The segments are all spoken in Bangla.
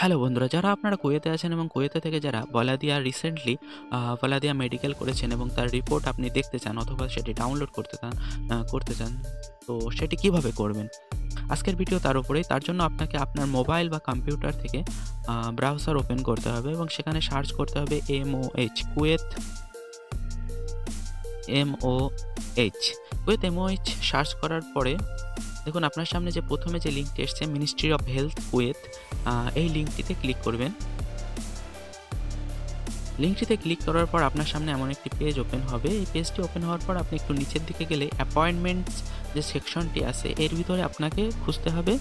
হ্যালো বন্ধুরা, যারা আপনারা কুয়েতে আছেন এবং কুয়েতে থেকে যারা বলাদিয়া রিসেন্টলি বলাদিয়া মেডিকেল করেছেন এবং তার রিপোর্ট আপনি দেখতে চান অথবা সেটি ডাউনলোড করতে চান, তো সেটি কিভাবে করবেন? আজকের ভিডিও তার উপরেই। তার জন্য আপনাকে আপনার মোবাইল বা কম্পিউটার থেকে ব্রাউজার ওপেন করতে হবে এবং সেখানে সার্চ করতে হবে কুয়েত MOH সার্চ করার পরে দেখুন আপনার সামনে যে প্রথমে যে লিঙ্কটি এসছে মিনিস্ট্রি অফ হেলথ কুয়েত, এই লিঙ্কটিতে ক্লিক করবেন। লিঙ্কটিতে ক্লিক করার পর আপনার সামনে এমন একটি পেজ ওপেন হবে। এই পেজটি ওপেন হওয়ার পর আপনি একটু নিচের দিকে গেলে অ্যাপয়েন্টমেন্টস যে সেকশনটি আছে এর ভিতরে আপনাকে খুঁজতে হবে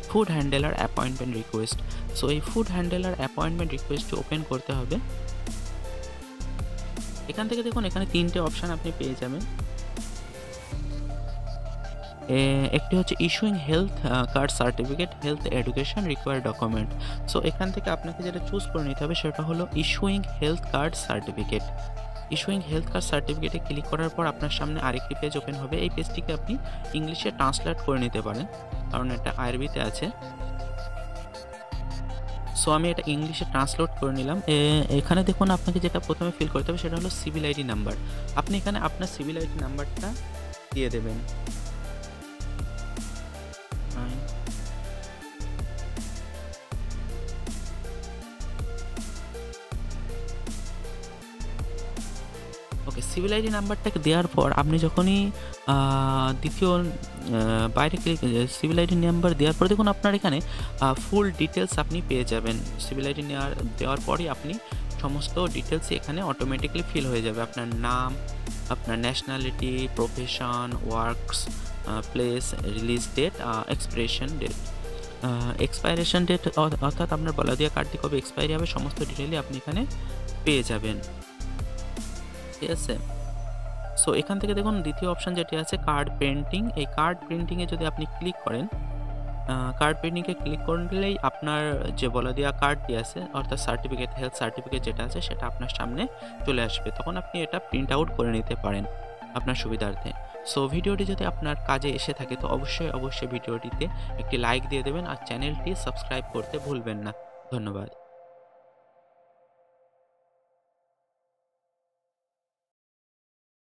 food handler appointment request. So এই ফুড হ্যান্ডেলার অ্যাপয়েন্টমেন্ট রিকোয়েস্টটি ওপেন করতে হবে। এখান থেকে দেখুন এখানে তিনটে অপশান আপনি পেয়ে যাবেন। একটি হচ্ছে issuing health card certificate, health education required document. So এখান থেকে আপনাকে যেটা চুজ করে নিতে হবে সেটা হলো issuing health card certificate. Issuing health card সার্টিফিকেটে ক্লিক করার পর আপনার সামনে আরেকটি পেজ ওপেন হবে। এই পেজটিকে আপনি ইংলিশে ট্রান্সলেট করে নিতে পারেন, কারণ এটা আরবিতে আছে। সো আমি এটা ইংলিশে ট্রান্সলেট করে নিলাম। এখানে দেখুন আপনাকে যেটা প্রথমে ফিল করতে হবে সেটা হলো সিভিল আইডি নাম্বার। আপনি এখানে আপনার সিভিল আইডি নাম্বারটা দিয়ে দেবেন। ওকে, সিভিল আইডি নাম্বারটাকে দেওয়ার পর আপনি যখনই দ্বিতীয় বাইরে সিভিল আইডি নাম্বার দেওয়ার পর দেখুন আপনার এখানে ফুল ডিটেলস আপনি পেয়ে যাবেন। সিভিল আইডি দেওয়ার পরই আপনি সমস্ত ডিটেলস এখানে অটোমেটিক্যালি ফিল হয়ে যাবে। আপনার নাম, আপনার nationality, profession, works, place, release date, expiration date অর্থাৎ আপনার বলাদিয়া কার্ডটি কবে এক্সপায়ারি হবে সমস্ত ডিটেলই আপনি এখানে পেয়ে যাবেন। ঠিক আছে। সো এখান থেকে দেখুন দ্বিতীয় অপশান যেটি আছে কার্ড প্রিন্টিং। এই কার্ড প্রিন্টিংয়ে যদি আপনি ক্লিক করেন, কার্ড প্রিন্টিংয়ে ক্লিক করলেই আপনার যে বলাদিয়া কার্ডটি আছে অর্থাৎ সার্টিফিকেট, হেলথ সার্টিফিকেট যেটা আছে সেটা আপনার সামনে চলে আসবে। তখন আপনি এটা প্রিন্ট আউট করে নিতে পারেন আপনার সুবিধার্থে। সো ভিডিওটি যদি আপনার কাজে এসে থাকে তো অবশ্যই ভিডিওটিতে একটি লাইক দিয়ে দেবেন আর চ্যানেলটি সাবস্ক্রাইব করতে ভুলবেন না। ধন্যবাদ।